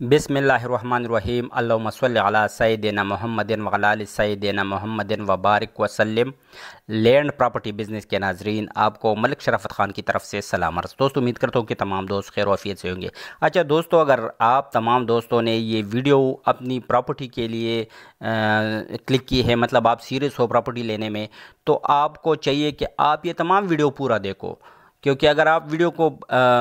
बिस्मिल्लाहिर्रहमानिर्रहीम अल्लाहुम्मा सल्लि अला सय्यिदिना मुहम्मदिन व अला आलि सय्यिदिना मुहम्मदिन व बारिक वसल्लिम। लैंड प्रॉपर्टी बिज़नेस के नाजरीन, आपको मलिक शराफत ख़ान की तरफ से सलाम अर्ज़। दोस्तों, उम्मीद करता हूँ कि तमाम दोस्त खैर आफियत से होंगे। अच्छा दोस्तों, अगर आप तमाम दोस्तों ने ये वीडियो अपनी प्रॉपर्टी के लिए क्लिक की है, मतलब आप सीरियस हो प्रॉपर्टी लेने में, तो आपको चाहिए कि आप ये तमाम वीडियो पूरा देखो, क्योंकि अगर आप वीडियो को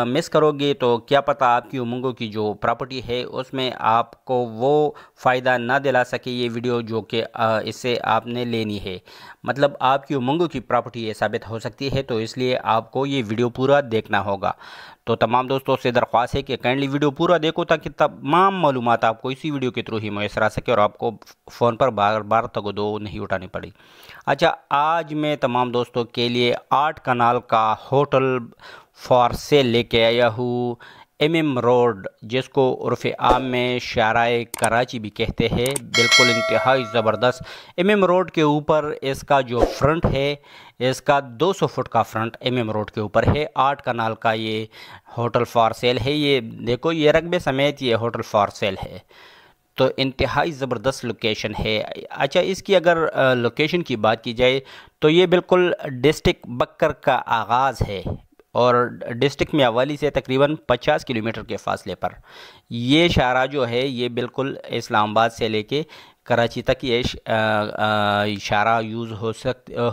मिस करोगे तो क्या पता आपकी उमंगों की जो प्रॉपर्टी है उसमें आपको वो फ़ायदा ना दिला सके ये वीडियो, जो कि इससे आपने लेनी है। मतलब आपकी उमंगों की प्रॉपर्टी ये साबित हो सकती है, तो इसलिए आपको ये वीडियो पूरा देखना होगा। तो तमाम दोस्तों से दरख्वास्त है कि काइंडली वीडियो पूरा देखो, ताकि तमाम मालूमात आपको इसी वीडियो के थ्रू ही मैसर आ सके और आपको फ़ोन पर बार बार तगदो नहीं उठानी पड़ी। अच्छा, आज मैं तमाम दोस्तों के लिए 8 कनाल का होटल फॉर सेल लेके आया हूँ। MM रोड, जिसको उर्फ़ आम में शाराए कराची भी कहते हैं, बिल्कुल इंतहाई ज़बरदस्त। MM रोड के ऊपर इसका जो फ्रंट है, इसका 200 फुट का फ्रंट MM रोड के ऊपर है। 8 कनाल का ये होटल फॉर सेल है। ये देखो, ये रकबे समेत ये होटल फॉर सेल है, तो इंतहाई ज़बरदस्त लोकेशन है। अच्छा, इसकी अगर लोकेशन की बात की जाए तो ये बिल्कुल डिस्ट्रिक्ट बक्कर का आगाज़ है और डिस्ट्रिक्ट मेवाली से तकरीबन 50 किलोमीटर के फासले पर ये शारा जो है, ये बिल्कुल इस्लामाबाद से लेके कराची तक ये शारा यूज़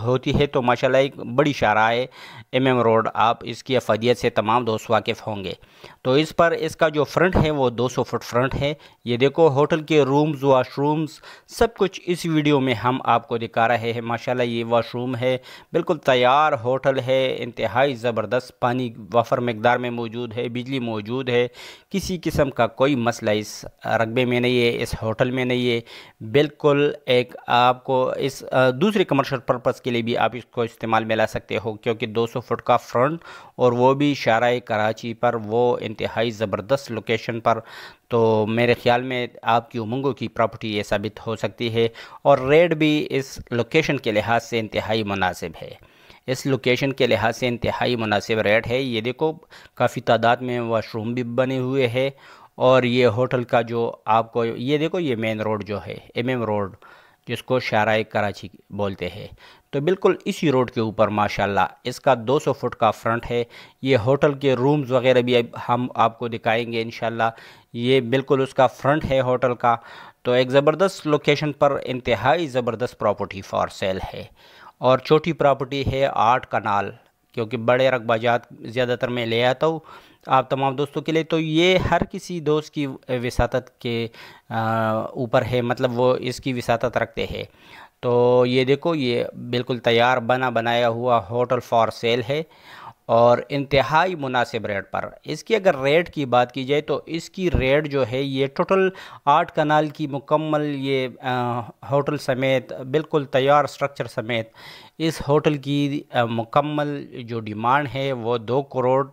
होती है। तो माशाल्लाह एक बड़ी शारा है MM रोड। आप इसकी अफादियत से तमाम दोस्त वाकिफ़ होंगे। तो इस पर इसका जो फ्रंट है वो 200 फुट फ्रंट है। ये देखो, होटल के रूम्स, वाशरूम्स, सब कुछ इस वीडियो में हम आपको दिखा रहे हैं। माशाल्लाह ये वाशरूम है, बिल्कुल तैयार होटल है, इंतहाई ज़बरदस्त। पानी वफ़र मकदार में मौजूद है, बिजली मौजूद है, किसी किस्म का कोई मसला इस रकबे में नहीं है, इस होटल में नहीं है। बिल्कुल एक आपको इस दूसरे कमर्शियल पर्पज़ के लिए भी आप इसको इस्तेमाल में ला सकते हो, क्योंकि 200 फुट का फ्रंट और वो भी शाराए कराची पर, वो इंतहाई ज़बरदस्त लोकेशन पर। तो मेरे ख़्याल में आपकी उमंगों की प्रॉपर्टी ये साबित हो सकती है। और रेट भी इस लोकेशन के लिहाज से इंतहाई मुनासिब है। इस लोकेशन के लिहाज से इंतहाई मुनासिब रेट है। ये देखो, काफ़ी तादाद में वाशरूम भी बने हुए हैं। और ये होटल का जो आपको ये देखो, ये मेन रोड जो है MM रोड, जिसको शाराए कराची बोलते हैं, तो बिल्कुल इसी रोड के ऊपर माशाल्लाह इसका 200 फुट का फ्रंट है। ये होटल के रूम्स वगैरह भी हम आपको दिखाएंगे इंशाल्लाह। ये बिल्कुल उसका फ्रंट है होटल का। तो एक ज़बरदस्त लोकेशन पर इंतहाई ज़बरदस्त प्रॉपर्टी फॉर सेल है। और छोटी प्रॉपर्टी है 8 कनाल, क्योंकि बड़े रकबाजात ज़्यादातर मैं ले आता हूँ आप तमाम दोस्तों के लिए। तो ये हर किसी दोस्त की विसातत के ऊपर है, मतलब वो इसकी विसातत रखते हैं। तो ये देखो, ये बिल्कुल तैयार बना बनाया हुआ होटल फॉर सेल है और इंतहाई मुनासिब रेट पर। इसकी अगर रेट की बात की जाए तो इसकी रेट जो है, ये टोटल 8 कनाल की मुकम्मल ये होटल समेत, बिल्कुल तैयार स्ट्रक्चर समेत, इस होटल की मुकम्मल जो डिमांड है वो 2 करोड़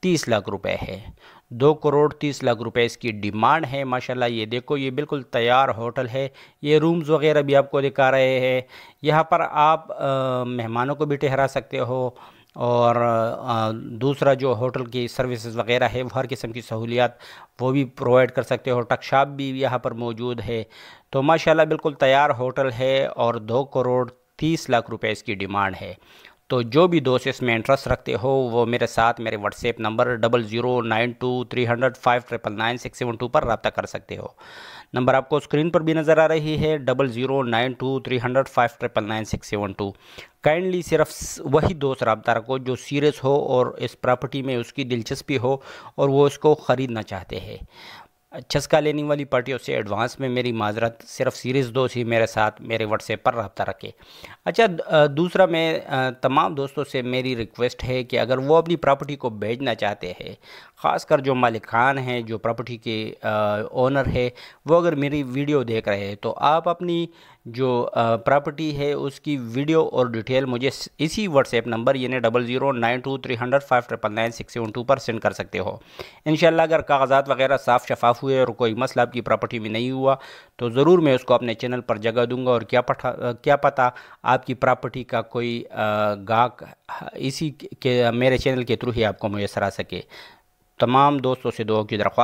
30 लाख रुपए है। 2 करोड़ 30 लाख रुपए इसकी डिमांड है। माशाल्लाह ये देखो, ये बिल्कुल तैयार होटल है। ये रूम्स वगैरह भी आपको दिखा रहे हैं। यहाँ पर आप मेहमानों को भी ठहरा सकते हो। और दूसरा जो होटल की सर्विसेज वगैरह है, वो हर किस्म की सहूलियात वो भी प्रोवाइड कर सकते हो। टक शॉप भी यहाँ पर मौजूद है। तो माशाल्लाह बिल्कुल तैयार होटल है और 2 करोड़ 30 लाख रुपए इसकी डिमांड है। तो जो भी दोस्त इसमें इंटरेस्ट रखते हो, वो मेरे साथ मेरे व्हाट्सएप नंबर 00923005999672 पर रब्ता कर सकते हो। नंबर आपको स्क्रीन पर भी नज़र आ रही है, 00923005999672। काइंडली सिर्फ वही दोस्त रब्ता रखो जो सीरियस हो और इस प्रॉपर्टी में उसकी दिलचस्पी हो और वो इसको ख़रीदना चाहते हैं। छसका लेने वाली पार्टियों से एडवांस में मेरी माजरत, सिर्फ सीरीज़ दोस्त ही मेरे साथ मेरे व्हाट्सएप पर रब्ता रखे। अच्छा, दूसरा मैं तमाम दोस्तों से मेरी रिक्वेस्ट है कि अगर वो अपनी प्रॉपर्टी को बेचना चाहते हैं, ख़ासकर जो मालिकान हैं, जो प्रॉपर्टी के ओनर है, वो अगर मेरी वीडियो देख रहे हैं, तो आप अपनी जो प्रॉपर्टी है उसकी वीडियो और डिटेल मुझे इसी व्हाट्सएप नंबर यानी 00923005999672 पर सेंड कर सकते हो। इंशाल्लाह अगर कागज़ात वगैरह साफ़ शफाफ हुए और कोई मसला आपकी प्रॉपर्टी में नहीं हुआ, तो ज़रूर मैं उसको अपने चैनल पर जगह दूंगा। और क्या पता आपकी प्रॉपर्टी का कोई गाहक इसी के मेरे चैनल के थ्रू ही आपको मुयसर आ सके। तमाम दोस्तों से दुआ की दरख्वास्त।